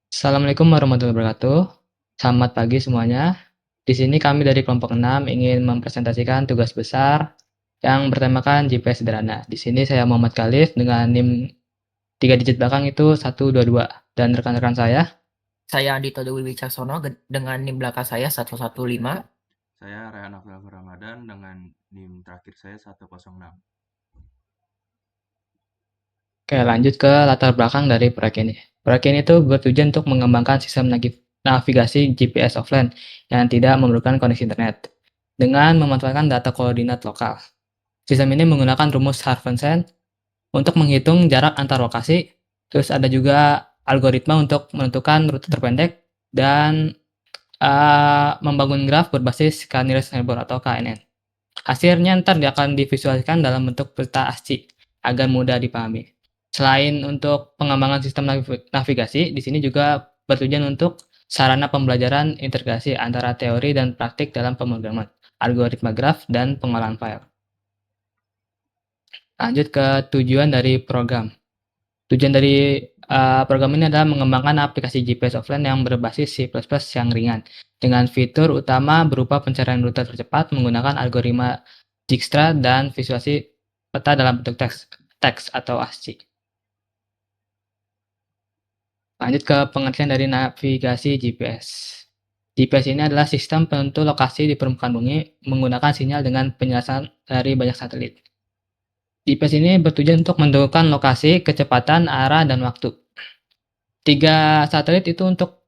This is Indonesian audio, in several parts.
Assalamualaikum warahmatullahi wabarakatuh. Selamat pagi semuanya. Di sini kami dari kelompok 6 ingin mempresentasikan tugas besar yang bertemakan GPS sederhana. Di sini saya Muhammad Khalif dengan NIM 3 digit belakang itu 122 dan rekan-rekan saya. Saya Andito Dewi Wicaksono dengan NIM belakang saya 115. Saya Rehan Afzal Ramadan dengan NIM terakhir saya 106. Oke, lanjut ke latar belakang dari proyek ini. Proyek ini tuh bertujuan untuk mengembangkan sistem navigasi GPS offline yang tidak memerlukan koneksi internet dengan memanfaatkan data koordinat lokal. Sistem ini menggunakan rumus Harvensen untuk menghitung jarak antar lokasi, terus ada juga algoritma untuk menentukan rute terpendek dan membangun graf berbasis K-nearest neighbor atau KNN. Hasilnya ntar akan divisualisasikan dalam bentuk peta ASCII agar mudah dipahami. Selain untuk pengembangan sistem navigasi, di sini juga bertujuan untuk sarana pembelajaran integrasi antara teori dan praktik dalam pemrograman, algoritma graf, dan pengolahan file. Lanjut ke tujuan dari program. Tujuan dari program ini adalah mengembangkan aplikasi GPS offline yang berbasis C++ yang ringan, dengan fitur utama berupa pencarian rute tercepat menggunakan algoritma Dijkstra dan visualisasi peta dalam bentuk teks atau ASCII. Lanjut ke pengertian dari navigasi GPS. GPS ini adalah sistem penentu lokasi di permukaan bumi menggunakan sinyal dengan penjelasan dari banyak satelit. GPS ini bertujuan untuk menentukan lokasi, kecepatan, arah, dan waktu. 3 satelit itu untuk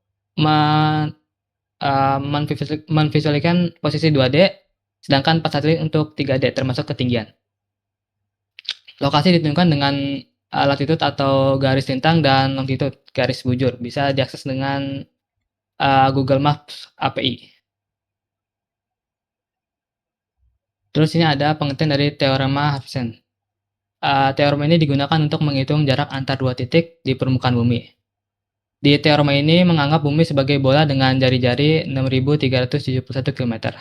memvisualisasikan posisi 2D, sedangkan 4 satelit untuk 3D termasuk ketinggian. Lokasi ditentukan dengan latitude atau garis lintang dan longitude garis bujur. Bisa diakses dengan Google Maps API. Terus ini ada pengertian dari teorema Harvesen. Teorema ini digunakan untuk menghitung jarak antar dua titik di permukaan bumi. Di teorema ini menganggap bumi sebagai bola dengan jari-jari 6.371 km.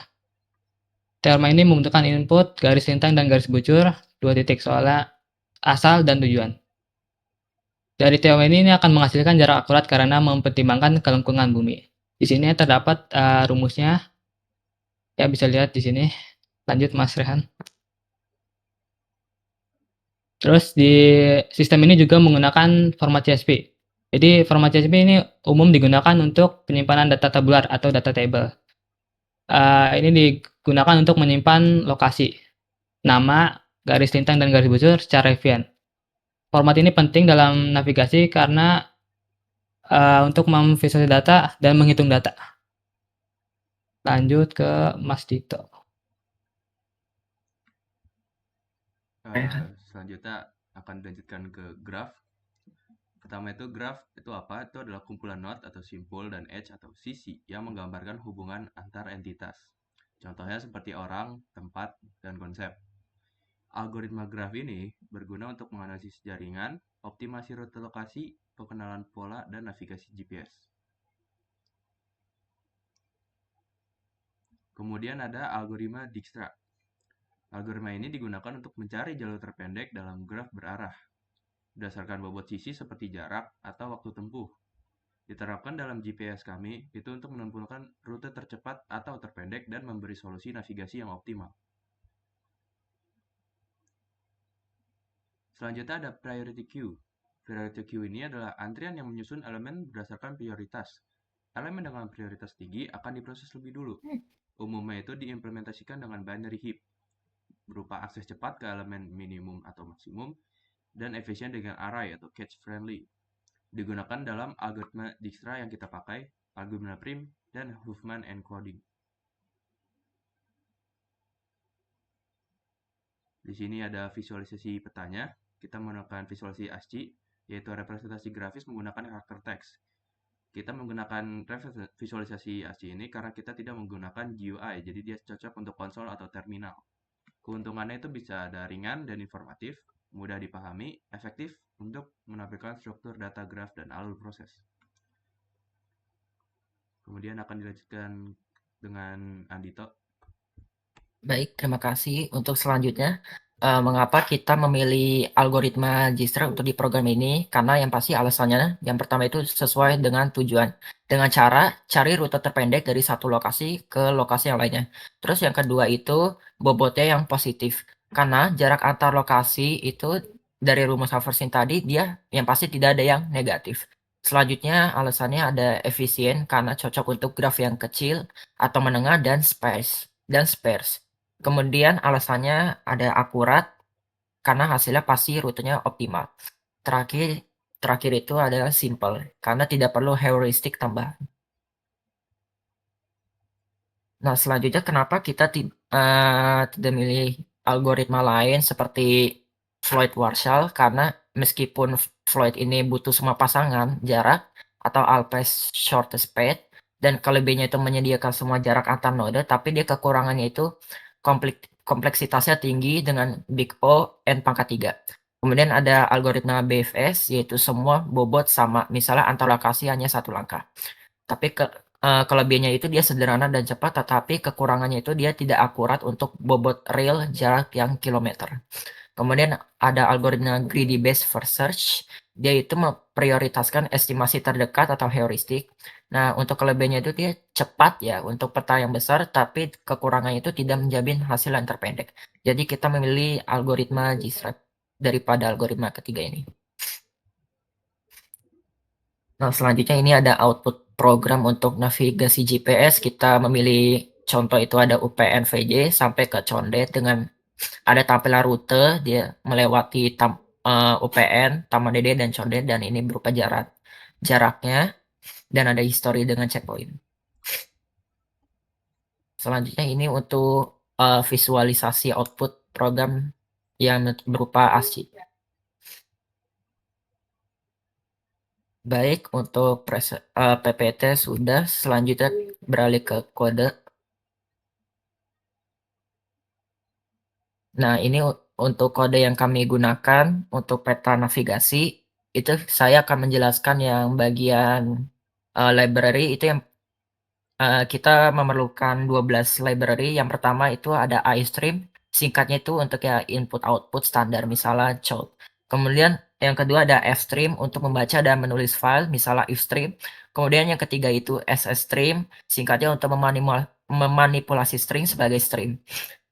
Teorema ini membutuhkan input, garis lintang, dan garis bujur, dua titik soalnya asal dan tujuan. Dari teorema ini akan menghasilkan jarak akurat karena mempertimbangkan kelengkungan bumi. Di sini terdapat rumusnya, ya bisa lihat di sini. Lanjut Mas Rehan. Terus di sistem ini juga menggunakan format CSV. Jadi format CSV ini umum digunakan untuk penyimpanan data tabular atau data table. Ini digunakan untuk menyimpan lokasi, nama, garis lintang, dan garis bujur secara efisien. Format ini penting dalam navigasi karena untuk memvisualisasi data dan menghitung data. Lanjut ke Mas Dito. Selanjutnya akan dilanjutkan ke graf. Pertama itu graf itu apa? Itu adalah kumpulan not atau simpul dan edge atau sisi yang menggambarkan hubungan antar entitas. Contohnya seperti orang, tempat, dan konsep. Algoritma graf ini berguna untuk menganalisis jaringan, optimasi rute lokasi, pengenalan pola, dan navigasi GPS. Kemudian ada algoritma Dijkstra. Algoritma ini digunakan untuk mencari jalur terpendek dalam graf berarah, berdasarkan bobot sisi seperti jarak atau waktu tempuh. Diterapkan dalam GPS kami, itu untuk menentukan rute tercepat atau terpendek dan memberi solusi navigasi yang optimal. Selanjutnya ada priority queue. Priority queue ini adalah antrian yang menyusun elemen berdasarkan prioritas. Elemen dengan prioritas tinggi akan diproses lebih dulu. Umumnya itu diimplementasikan dengan binary heap, berupa akses cepat ke elemen minimum atau maksimum, dan efisien dengan array atau cache friendly. Digunakan dalam algoritma Dijkstra yang kita pakai, algoritma prim, dan Huffman encoding. Di sini ada visualisasi petanya. Kita menggunakan visualisasi ASCII, yaitu representasi grafis menggunakan karakter teks. Kita menggunakan visualisasi ASCII ini karena kita tidak menggunakan GUI, jadi dia cocok untuk konsol atau terminal. Keuntungannya itu bisa ada ringan dan informatif, mudah dipahami, efektif untuk menampilkan struktur data graf dan alur proses. Kemudian akan dilanjutkan dengan Andito. Baik, terima kasih. Untuk selanjutnya, Mengapa kita memilih algoritma Dijkstra untuk di program ini? Karena yang pasti alasannya, yang pertama itu sesuai dengan tujuan. Dengan cara cari rute terpendek dari satu lokasi ke lokasi yang lainnya. Terus yang kedua itu bobotnya yang positif. Karena jarak antar lokasi itu dari rumus Haversin tadi dia yang pasti tidak ada yang negatif. Selanjutnya alasannya ada efisien karena cocok untuk graf yang kecil atau menengah dan sparse. Kemudian alasannya ada akurat, karena hasilnya pasti rutenya optimal. Terakhir terakhir itu adalah simple, karena tidak perlu heuristik tambahan. Nah, selanjutnya kenapa kita tidak milih algoritma lain seperti Floyd-Warshall, karena meskipun Floyd ini butuh semua pasangan jarak atau Alpes shortest path, dan kelebihannya itu menyediakan semua jarak antar node, tapi dia kekurangannya itu kompleksitasnya tinggi dengan big O n pangkat 3. Kemudian ada algoritma BFS, yaitu semua bobot sama, misalnya antar lokasi hanya satu langkah. Tapi kelebihannya itu dia sederhana dan cepat, tetapi kekurangannya itu dia tidak akurat untuk bobot real jarak yang kilometer. Kemudian ada algoritma greedy based first search, dia itu memprioritaskan estimasi terdekat atau heuristik. Nah, untuk kelebihannya itu dia cepat ya untuk peta yang besar, tapi kekurangannya itu tidak menjamin hasil yang terpendek. Jadi kita memilih algoritma Gstrat daripada algoritma ketiga ini. Nah, selanjutnya ini ada output program untuk navigasi GPS. Kita memilih contoh itu ada UPN VJ sampai ke Condet dengan ada tampilan rute, dia melewati UPN, Taman Dede, dan Condet, dan ini berupa jaraknya, dan ada histori dengan checkpoint. Selanjutnya ini untuk visualisasi output program yang berupa ASCII. Baik, untuk PPT sudah, selanjutnya beralih ke kode. Nah, ini untuk kode yang kami gunakan untuk peta navigasi, itu saya akan menjelaskan yang bagian library itu yang kita memerlukan 12 library. Yang pertama itu ada iStream, singkatnya itu untuk ya input output standar misalnya chode. Kemudian yang kedua ada fstream untuk membaca dan menulis file misalnya ifstream. Kemudian yang ketiga itu ssstream, singkatnya untuk memanipulasi string sebagai stream,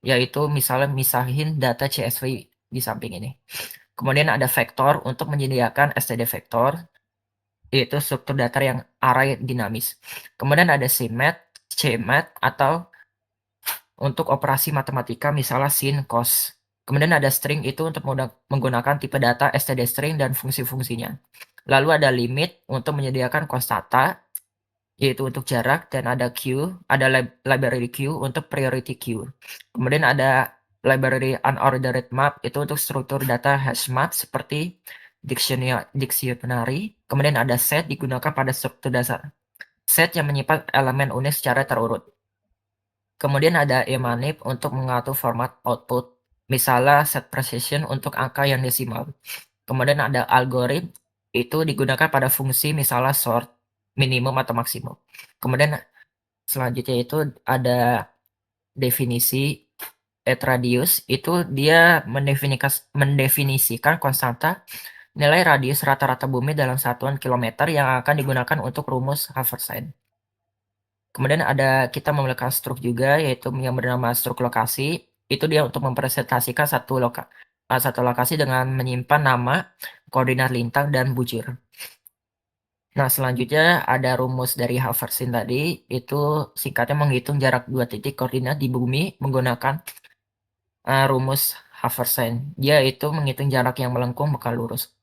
yaitu misalnya misahin data CSV di samping ini. Kemudian ada vektor untuk menyediakan std vektor, yaitu struktur data yang array dinamis. Kemudian ada cmat atau untuk operasi matematika misalnya sin, cos. Kemudian ada string itu untuk menggunakan tipe data std string dan fungsi-fungsinya. Lalu ada limit untuk menyediakan konstanta, yaitu untuk jarak, dan ada queue, ada library queue untuk priority queue. Kemudian ada library unordered map itu untuk struktur data hash map seperti dictionary. Kemudian ada set digunakan pada struktur dasar set yang menyimpan elemen unik secara terurut. Kemudian ada emanip untuk mengatur format output, misalnya set precision untuk angka yang desimal. Kemudian ada algorithm, itu digunakan pada fungsi misalnya sort, minimum atau maksimum. Kemudian selanjutnya itu ada definisi radius, itu dia mendefinisikan konstanta nilai radius rata-rata bumi dalam satuan kilometer yang akan digunakan untuk rumus Haversine. Kemudian ada kita memiliki struk juga, yaitu yang bernama struk lokasi. Itu dia untuk mempresentasikan satu lokasi dengan menyimpan nama, koordinat lintang, dan bujur. Nah, selanjutnya ada rumus dari Haversine tadi, itu singkatnya menghitung jarak dua titik koordinat di bumi menggunakan rumus Haversine. Dia itu menghitung jarak yang melengkung bukan lurus.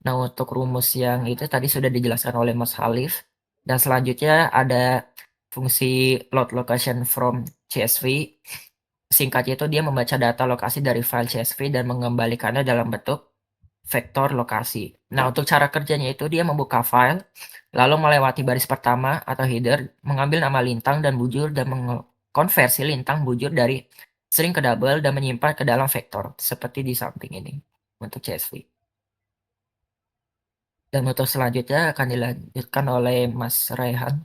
Nah, untuk rumus yang itu tadi sudah dijelaskan oleh Mas Halif. Dan selanjutnya ada fungsi load location from CSV. Singkatnya itu dia membaca data lokasi dari file CSV dan mengembalikannya dalam bentuk vektor lokasi. Nah, untuk cara kerjanya itu dia membuka file, lalu melewati baris pertama atau header, mengambil nama lintang dan bujur, dan mengkonversi lintang bujur dari string ke double dan menyimpan ke dalam vektor, seperti di samping ini untuk CSV. Dan untuk selanjutnya akan dilanjutkan oleh Mas Raihan.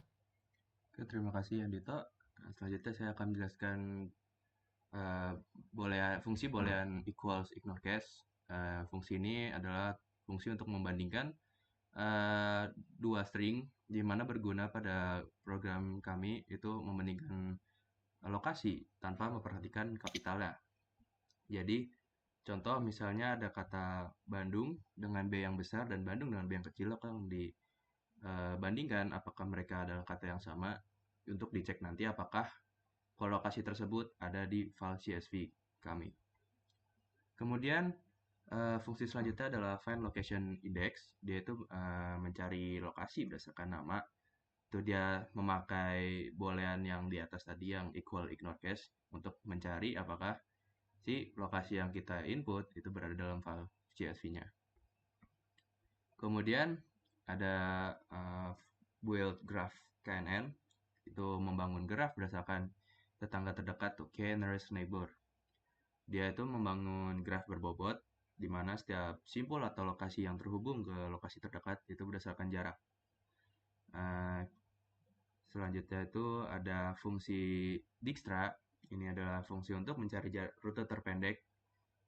Oke, terima kasih Andito. Selanjutnya saya akan menjelaskan fungsi boolean equals ignore case. Fungsi ini adalah fungsi untuk membandingkan dua string, di mana berguna pada program kami itu membandingkan lokasi tanpa memperhatikan kapitalnya. Jadi contoh misalnya ada kata Bandung dengan B yang besar dan Bandung dengan B yang kecil, akan dibandingkan apakah mereka adalah kata yang sama untuk dicek nanti apakah kolokasi tersebut ada di file CSV kami. Kemudian fungsi selanjutnya adalah find location index. Dia itu mencari lokasi berdasarkan nama. Itu dia memakai boolean yang di atas tadi yang equal ignore case untuk mencari apakah si lokasi yang kita input itu berada dalam file CSV-nya. Kemudian ada build graph KNN, itu membangun graf berdasarkan tetangga terdekat tuh, K nearest neighbor. Dia itu membangun graf berbobot di mana setiap simpul atau lokasi yang terhubung ke lokasi terdekat itu berdasarkan jarak. Selanjutnya itu ada fungsi Dijkstra. Ini adalah fungsi untuk mencari rute terpendek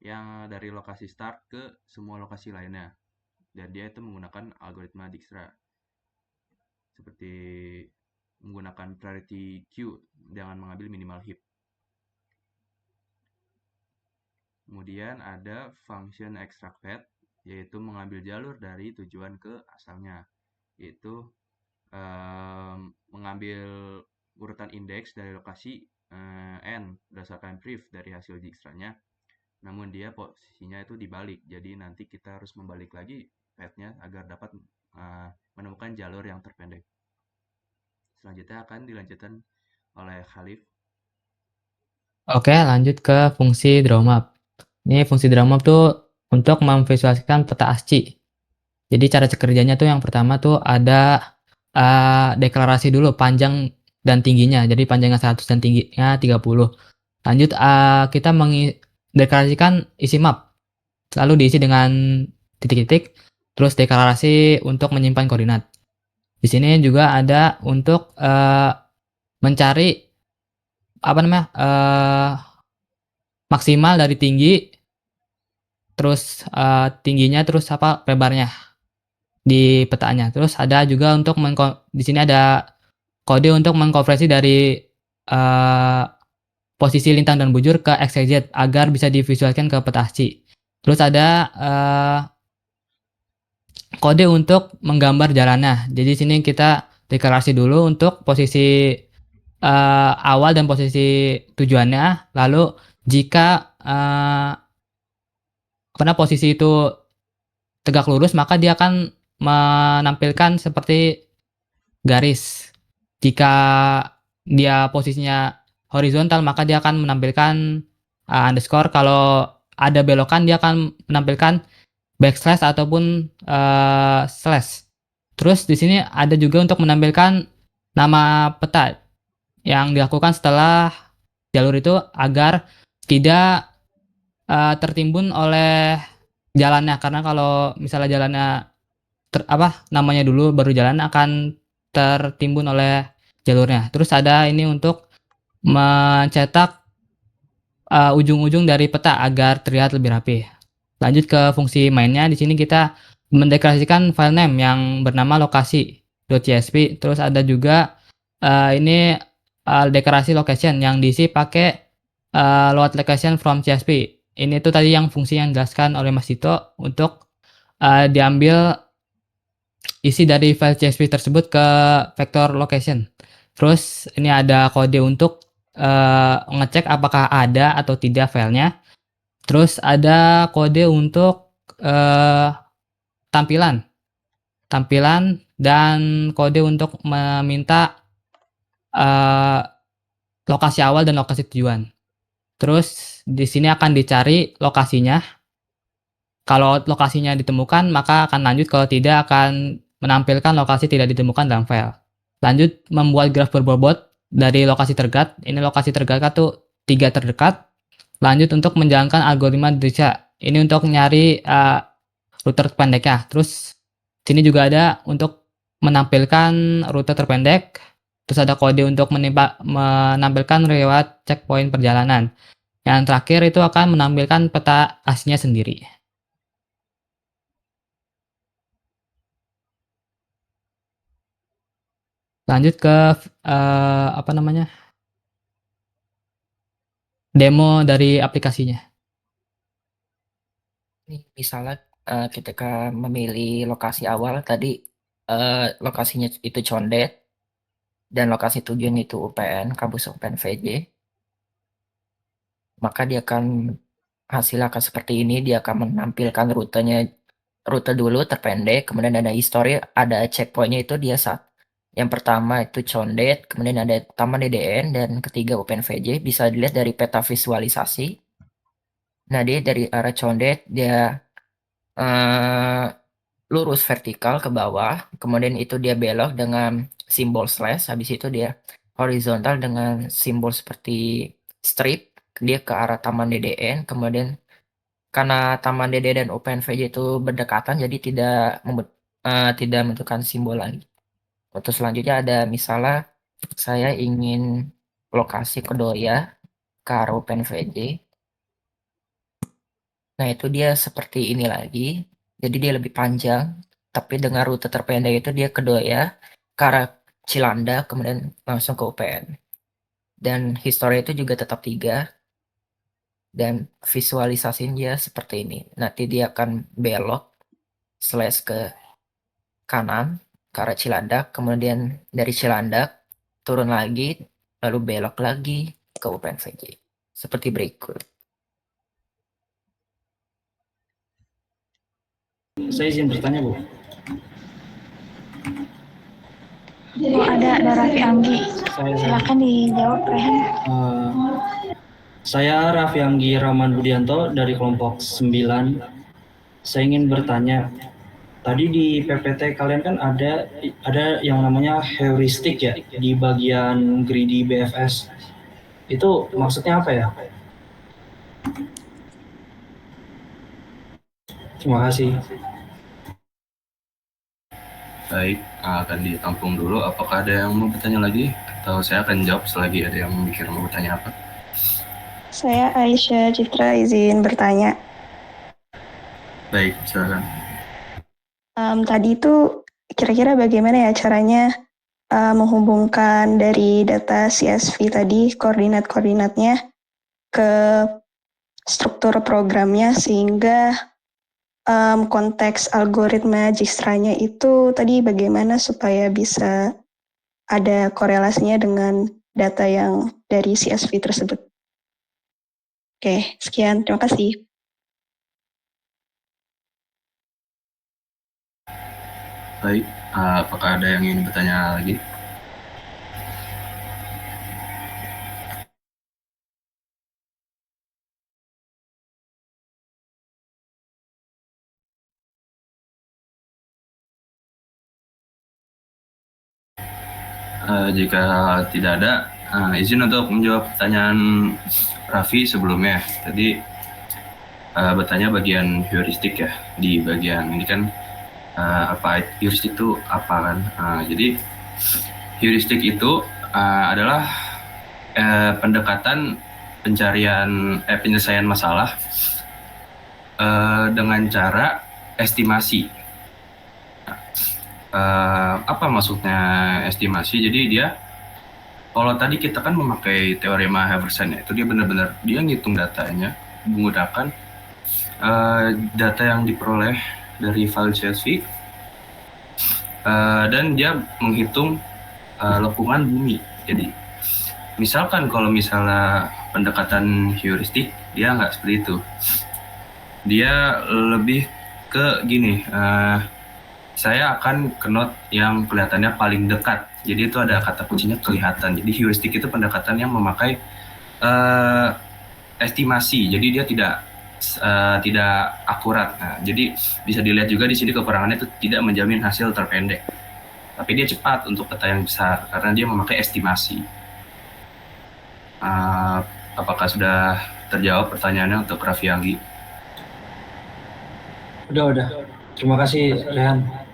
yang dari lokasi start ke semua lokasi lainnya. Dan dia itu menggunakan algoritma Dijkstra. Seperti menggunakan priority queue dengan mengambil minimal heap. Kemudian ada function extract path, yaitu mengambil jalur dari tujuan ke asalnya. Yaitu mengambil urutan indeks dari lokasi n berdasarkan pref dari hasil Dijkstra-nya, namun dia posisinya itu dibalik, jadi nanti kita harus membalik lagi path-nya agar dapat menemukan jalur yang terpendek. Selanjutnya akan dilanjutkan oleh Khalif. Oke, lanjut ke fungsi drawmap. Ini fungsi drawmap tuh untuk memvisualisasikan peta ASCII. Jadi cara kerjanya tuh yang pertama tuh ada deklarasi dulu panjang dan tingginya. Jadi panjangnya 100 dan tingginya 30. Lanjut kita mendeklarasikan isi map. Lalu diisi dengan titik-titik, terus deklarasi untuk menyimpan koordinat. Di sini juga ada untuk mencari maksimal dari tinggi, terus tingginya, terus lebarnya di petanya. Terus ada juga untuk di sini ada kode untuk mengkonversi dari posisi lintang dan bujur ke X, Y, Z agar bisa divisualisasikan ke peta ASCII. Terus ada kode untuk menggambar jalannya. Jadi di sini kita deklarasi dulu untuk posisi awal dan posisi tujuannya. Lalu jika posisi itu tegak lurus, maka dia akan menampilkan seperti garis. Jika dia posisinya horizontal, maka dia akan menampilkan underscore. Kalau ada belokan, dia akan menampilkan backslash ataupun slash. Terus di sini ada juga untuk menampilkan nama peta yang dilakukan setelah jalur itu agar tidak tertimbun oleh jalannya, karena kalau misalnya jalannya namanya dulu baru jalan akan tertimbun oleh jalurnya. Terus ada ini untuk mencetak ujung-ujung dari peta agar terlihat lebih rapi. Lanjut ke fungsi mainnya. Di sini kita mendeklarasikan file name yang bernama lokasi.csv. Terus ada juga ini deklarasi location yang diisi pakai load location from CSV. Ini tuh tadi yang fungsi yang dijelaskan oleh Mas Tito untuk diambil isi dari file CSV tersebut ke vector location. Terus ini ada kode untuk ngecek apakah ada atau tidak filenya. Terus ada kode untuk tampilan dan kode untuk meminta lokasi awal dan lokasi tujuan. Terus di sini akan dicari lokasinya. Kalau lokasinya ditemukan, maka akan lanjut. Kalau tidak, akan menampilkan lokasi tidak ditemukan dalam file. Lanjut membuat graf berbobot dari lokasi terdekat. Ini lokasi terdekat tuh 3 terdekat. Lanjut untuk menjalankan algoritma Dijkstra. Ini untuk nyari rute terpendeknya. Terus sini juga ada untuk menampilkan rute terpendek. Terus ada kode untuk menampilkan lewat checkpoint perjalanan. Yang terakhir itu akan menampilkan peta aslinya sendiri. Lanjut ke apa namanya, demo dari aplikasinya. Nih, misalnya ketika memilih lokasi awal tadi, lokasinya itu Condet dan lokasi tujuan itu UPN, kampus UPN VJ, maka dia akan hasilnya akan seperti ini. Dia akan menampilkan rute dulu terpendek, kemudian ada history, ada checkpointnya itu dia saat yang pertama itu Condet, kemudian ada Taman DDN, dan ketiga UPN VJ. Bisa dilihat dari peta visualisasi. Nah, dia dari arah Condet dia eh, lurus vertikal ke bawah, kemudian itu dia belok dengan simbol slash, habis itu dia horizontal dengan simbol seperti strip, dia ke arah Taman DDN, kemudian karena Taman DDN dan UPNVJ itu berdekatan, jadi tidak menentukan simbol lagi. Untuk selanjutnya ada misalnya saya ingin lokasi Kedoya ke arah UPNVJ. Nah, itu dia seperti ini lagi. Jadi dia lebih panjang, tapi dengan rute terpendek itu dia ke Doya, ke arah Cilandak, kemudian langsung ke UPN. Dan history itu juga tetap 3, dan visualisasinya dia seperti ini. Nanti dia akan belok, slash ke kanan, ke arah Cilandak, kemudian dari Cilandak, turun lagi, lalu belok lagi ke UPN VJ. Seperti berikut. Saya izin bertanya, Bu. Bu, ada Raffi Anggi. Silakan dijawab, Rehan. Saya Raffi Anggi Rahman Budianto dari kelompok 9. Saya ingin bertanya, tadi di PPT kalian kan ada yang namanya heuristik ya di bagian greedy BFS. Itu maksudnya apa ya? Terima kasih. Baik, akan ditampung dulu. Apakah ada yang mau bertanya lagi? Atau saya akan jawab selagi ada yang mikir mau bertanya apa? Saya Aisyah Citra izin bertanya. Baik, silakan. Tadi itu kira-kira bagaimana ya caranya menghubungkan dari data CSV tadi koordinat-koordinatnya ke struktur programnya sehingga konteks algoritma Dijkstra-nya itu tadi bagaimana supaya bisa ada korelasinya dengan data yang dari CSV tersebut. Oke, sekian. Terima kasih. Baik, apakah ada yang ingin bertanya lagi? Jika tidak ada, izin untuk menjawab pertanyaan Raffi sebelumnya. Tadi bertanya bagian heuristik ya, di bagian ini kan apa heuristik itu apa kan? Jadi heuristik itu adalah pendekatan penyelesaian masalah dengan cara estimasi. Apa maksudnya estimasi? Jadi dia, kalau tadi kita kan memakai teorema Haversian ya, itu dia benar-benar dia ngitung datanya menggunakan data yang diperoleh dari file CSV dan dia menghitung lengkungan bumi. Jadi misalkan kalau misalnya pendekatan heuristik dia nggak seperti itu, dia lebih ke gini, saya akan ke node yang kelihatannya paling dekat. Jadi itu ada kata kuncinya kelihatan. Jadi heuristik itu pendekatan yang memakai estimasi. Jadi dia tidak akurat. Nah, jadi bisa dilihat juga di sini kekurangannya itu tidak menjamin hasil terpendek. Tapi dia cepat untuk peta yang besar karena dia memakai estimasi. Apakah sudah terjawab pertanyaannya untuk Raffi Anggi? Udah. Terima kasih, Rehan.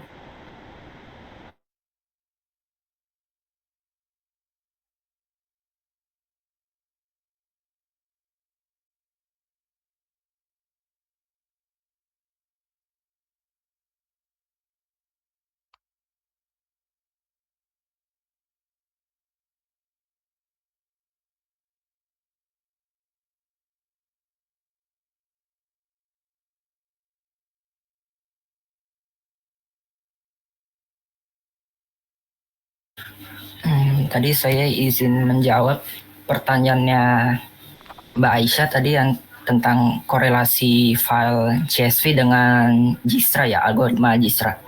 Tadi saya izin menjawab pertanyaannya Mbak Aisyah tadi yang tentang korelasi file CSV dengan Dijkstra ya, algoritma Dijkstra.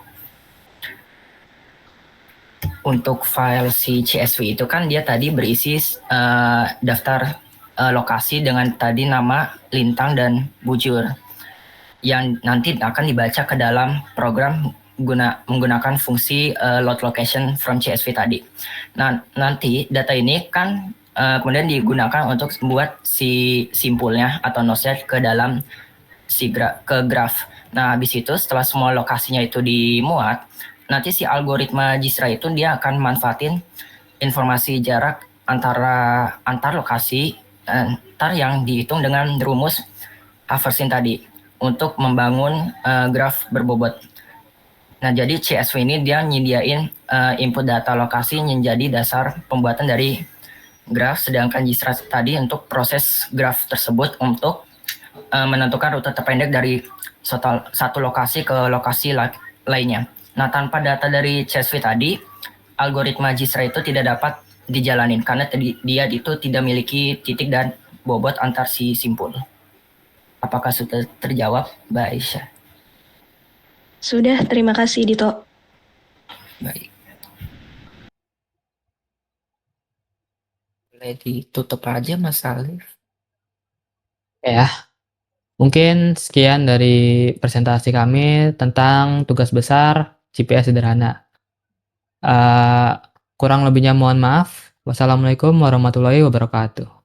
Untuk file si CSV itu kan dia tadi berisi daftar lokasi dengan tadi nama, lintang, dan bujur yang nanti akan dibaca ke dalam program menggunakan fungsi load location from CSV tadi. Nah, nanti data ini kan kemudian digunakan untuk membuat si simpulnya atau node-nya ke dalam ke graph. Nah, habis itu setelah semua lokasinya itu dimuat, nanti si algoritma Dijkstra itu dia akan manfaatin informasi jarak antar lokasi antar yang dihitung dengan rumus Haversine tadi untuk membangun graf berbobot. Nah, jadi CSV ini dia nyediain input data lokasi yang jadi dasar pembuatan dari graf, sedangkan Dijkstra tadi untuk proses graf tersebut untuk menentukan rute terpendek dari satu lokasi ke lokasi lainnya. Nah, tanpa data dari CSV tadi, algoritma Dijkstra itu tidak dapat dijalanin karena dia itu tidak memiliki titik dan bobot antar si simpul. Apakah sudah terjawab, Mbak Aisyah? Sudah, terima kasih Dito. Baik. Boleh ditutup aja, Mas Alif. Ya, mungkin sekian dari presentasi kami tentang tugas besar GPS sederhana. Kurang lebihnya mohon maaf. Wassalamualaikum warahmatullahi wabarakatuh.